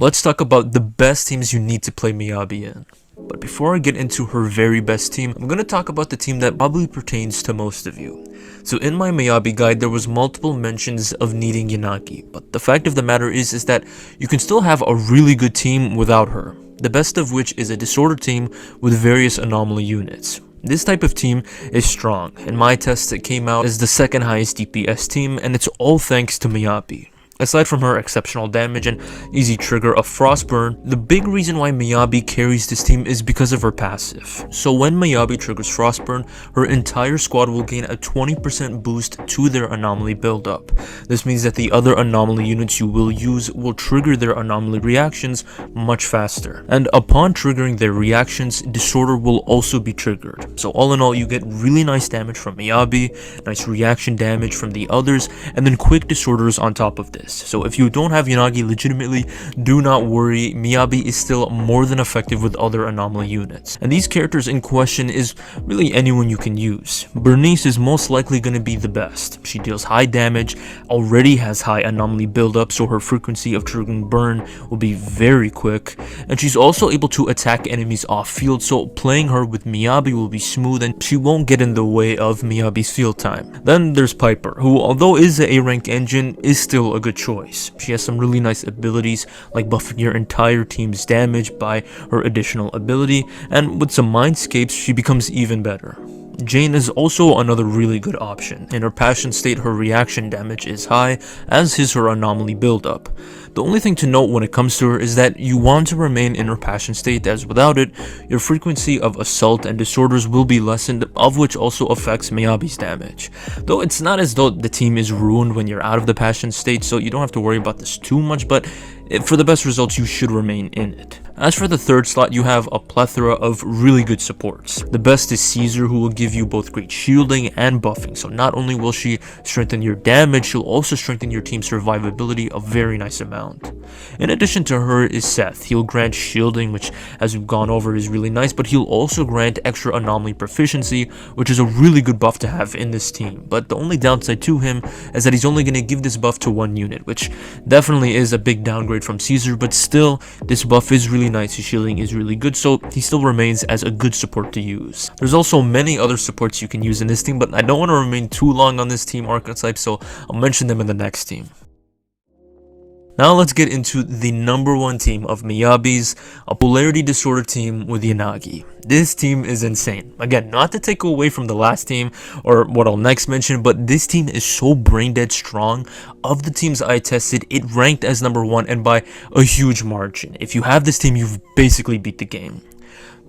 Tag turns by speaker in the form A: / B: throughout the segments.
A: let's talk about the best teams you need to play Miyabi in. But before I get into her very best team, I'm going to talk about the team that probably pertains to most of you. So in my Miyabi guide, there was multiple mentions of needing Yanagi, but the fact of the matter is that you can still have a really good team without her. The best of which is a disorder team with various anomaly units. This type of team is strong. In my test, it came out as the second highest DPS team, and it's all thanks to Miyabi. Aside from her exceptional damage and easy trigger of Frostburn, the big reason why Miyabi carries this team is because of her passive. So when Miyabi triggers Frostburn, her entire squad will gain a 20% boost to their anomaly buildup. This means that the other anomaly units you will use will trigger their anomaly reactions much faster. And upon triggering their reactions, Disorder will also be triggered. So all in all, you get really nice damage from Miyabi, nice reaction damage from the others, and then quick disorders on top of this. So if you don't have Yanagi legitimately, do not worry, Miyabi is still more than effective with other anomaly units. And these characters in question is really anyone you can use. Bernice is most likely going to be the best. She deals high damage, already has high anomaly buildup, so her frequency of triggering burn will be very quick. And she's also able to attack enemies off field, so playing her with Miyabi will be smooth and she won't get in the way of Miyabi's field time. Then there's Piper, who although is a A-rank engine, is still a good choice. She has some really nice abilities like buffing your entire team's damage by her additional ability, and with some mindscapes she becomes even better. Jane is also another really good option. In her passion state, her reaction damage is high, as is her anomaly buildup. The only thing to note when it comes to her is that you want to remain in her passion state, as without it, your frequency of assault and disorders will be lessened, of which also affects Miyabi's damage. Though it's not as though the team is ruined when you're out of the passion state, so you don't have to worry about this too much, but for the best results you should remain in it. As for the third slot, you have a plethora of really good supports. The best is Caesar, who will give you both great shielding and buffing, so not only will she strengthen your damage, she'll also strengthen your team's survivability a very nice amount. In addition to her is Seth. He'll grant shielding, which as we've gone over is really nice, but he'll also grant extra anomaly proficiency, which is a really good buff to have in this team. But the only downside to him is that he's only going to give this buff to one unit, which definitely is a big downgrade from Caesar, but still this buff is really nice. His shielding is really good, so he still remains as a good support to use. There's also many other supports you can use in this team, but I don't want to remain too long on this team archetype, so I'll mention them in the next team. Now let's get into the number one team of Miyabi's, a polarity disorder team with Yanagi. This team is insane. Again, not to take away from the last team or what I'll next mention, but this team is so brain dead strong. Of the teams I tested, it ranked as number one and by a huge margin. If you have this team, you've basically beat the game.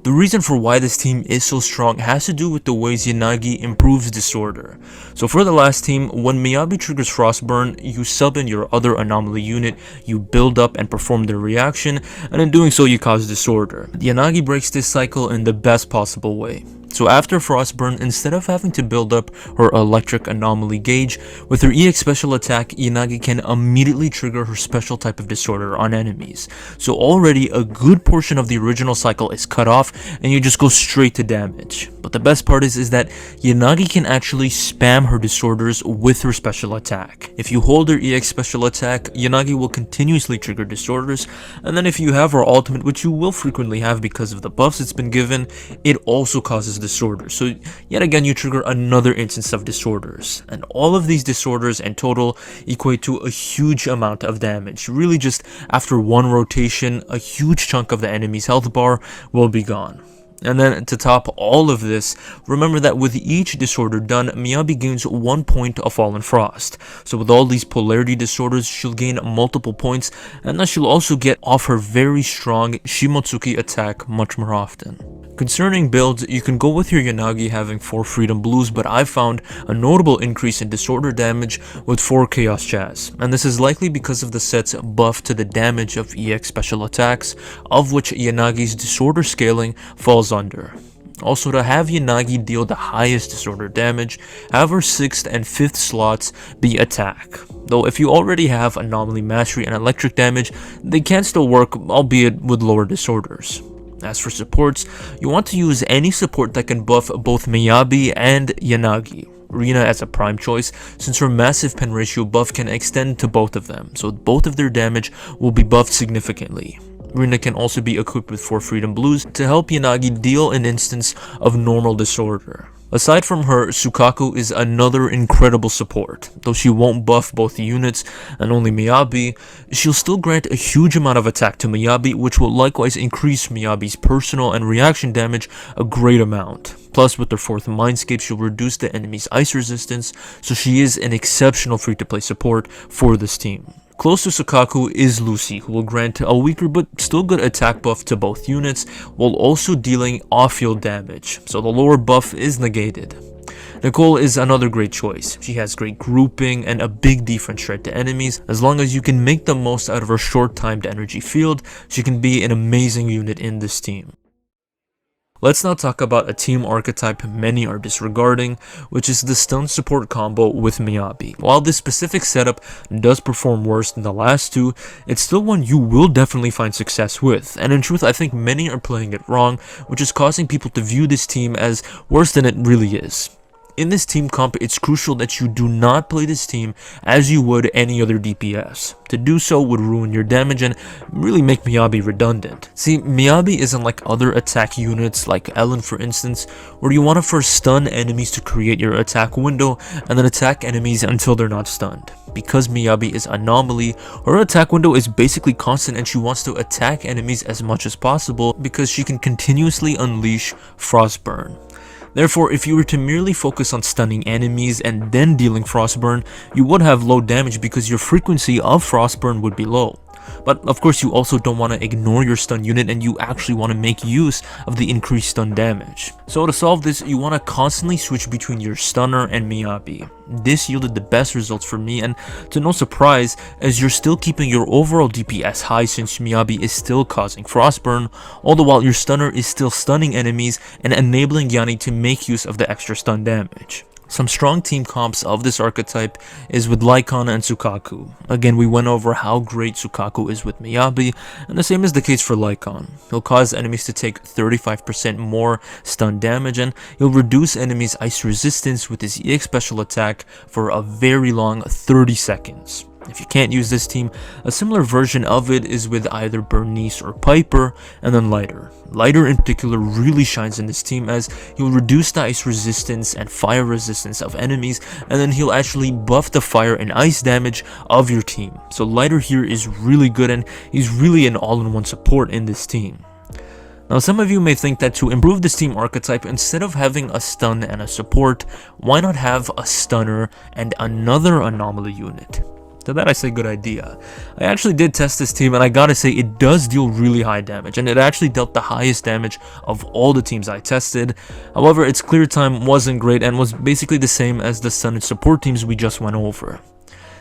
A: The reason for why this team is so strong has to do with the ways Yanagi improves disorder. So for the last team, when Miyabi triggers Frostburn, you sub in your other anomaly unit, you build up and perform their reaction, and in doing so you cause disorder. Yanagi breaks this cycle in the best possible way. So after Frostburn, instead of having to build up her electric anomaly gauge, with her EX special attack, Yanagi can immediately trigger her special type of disorder on enemies. So already a good portion of the original cycle is cut off and you just go straight to damage. But the best part is that Yanagi can actually spam her disorders with her special attack. If you hold her EX special attack, Yanagi will continuously trigger disorders, and then if you have her ultimate, which you will frequently have because of the buffs it's been given, it also causes disorders. So yet again you trigger another instance of disorders, and all of these disorders in total equate to a huge amount of damage. Really, just after one rotation, a huge chunk of the enemy's health bar will be gone. And then to top all of this, remember that with each disorder done, Miyabi gains 1 point of Fallen Frost. So with all these polarity disorders, she'll gain multiple points, and then she'll also get off her very strong Shimotsuki attack much more often. Concerning builds, you can go with your Yanagi having 4 Freedom Blues, but I've found a notable increase in disorder damage with 4 Chaos Chaz, and this is likely because of the set's buff to the damage of EX special attacks, of which Yanagi's disorder scaling falls under. Also, to have Yanagi deal the highest disorder damage, have her 6th and 5th slots be attack. Though if you already have Anomaly Mastery and Electric damage, they can still work, albeit with lower disorders. As for supports, you want to use any support that can buff both Miyabi and Yanagi. Rina as a prime choice, since her massive pen ratio buff can extend to both of them, so both of their damage will be buffed significantly. Rina can also be equipped with 4 Freedom Blues to help Yanagi deal an instance of normal disorder. Aside from her, Sukaku is another incredible support. Though she won't buff both units and only Miyabi, she'll still grant a huge amount of attack to Miyabi, which will likewise increase Miyabi's personal and reaction damage a great amount. Plus, with her 4th Mindscape, she'll reduce the enemy's ice resistance, so she is an exceptional free-to-play support for this team. Close to Sukaku is Lucy, who will grant a weaker but still good attack buff to both units, while also dealing off-field damage, so the lower buff is negated. Nicole is another great choice. She has great grouping and a big defense threat to enemies. As long as you can make the most out of her short-timed energy field, she can be an amazing unit in this team. Let's now talk about a team archetype many are disregarding, which is the stun support combo with Miyabi. While this specific setup does perform worse than the last two, it's still one you will definitely find success with, and in truth I think many are playing it wrong, which is causing people to view this team as worse than it really is. In this team comp, it's crucial that you do not play this team as you would any other DPS. To do so would ruin your damage and really make Miyabi redundant. See, Miyabi isn't like other attack units like Ellen for instance, where you want to first stun enemies to create your attack window and then attack enemies until they're not stunned. Because Miyabi is Anomaly, her attack window is basically constant and she wants to attack enemies as much as possible because she can continuously unleash Frostburn. Therefore, if you were to merely focus on stunning enemies and then dealing Frostburn, you would have low damage because your frequency of Frostburn would be low. But of course, you also don't want to ignore your stun unit and you actually want to make use of the increased stun damage. So to solve this, you want to constantly switch between your stunner and Miyabi. This yielded the best results for me, and to no surprise, as you're still keeping your overall DPS high since Miyabi is still causing Frostburn, all the while your stunner is still stunning enemies and enabling Yanni to make use of the extra stun damage. Some strong team comps of this archetype is with Lycon and Sukaku. Again, we went over how great Sukaku is with Miyabi, and the same is the case for Lycon. He'll cause enemies to take 35% more stun damage, and he'll reduce enemies' ice resistance with his EX special attack for a very long 30 seconds. If you can't use this team, a similar version of it is with either Bernice or Piper, and then Lighter. Lighter in particular really shines in this team as he'll reduce the ice resistance and fire resistance of enemies, and then he'll actually buff the fire and ice damage of your team. So Lighter here is really good and he's really an all-in-one support in this team. Now some of you may think that to improve this team archetype, instead of having a stun and a support, why not have a stunner and another anomaly unit? To that I say good idea. I actually did test this team and I gotta say it does deal really high damage, and it actually dealt the highest damage of all the teams I tested. However, its clear time wasn't great and was basically the same as the stun and support teams we just went over.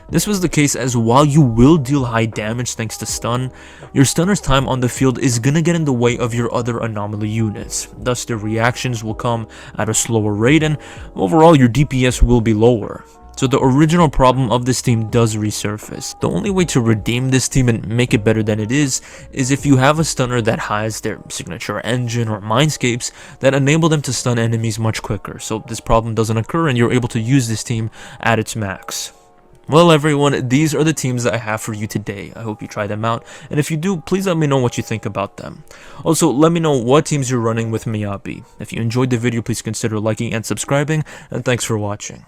A: This was the case as while you will deal high damage thanks to stun, your stunner's time on the field is gonna get in the way of your other anomaly units. Thus their reactions will come at a slower rate and overall your DPS will be lower. So the original problem of this team does resurface. The only way to redeem this team and make it better than it is if you have a stunner that has their signature engine or mindscapes that enable them to stun enemies much quicker, so this problem doesn't occur and you're able to use this team at its max. Well everyone, these are the teams that I have for you today. I hope you try them out, and if you do, please let me know what you think about them. Also, let me know what teams you're running with Miyabi. If you enjoyed the video, please consider liking and subscribing, and thanks for watching.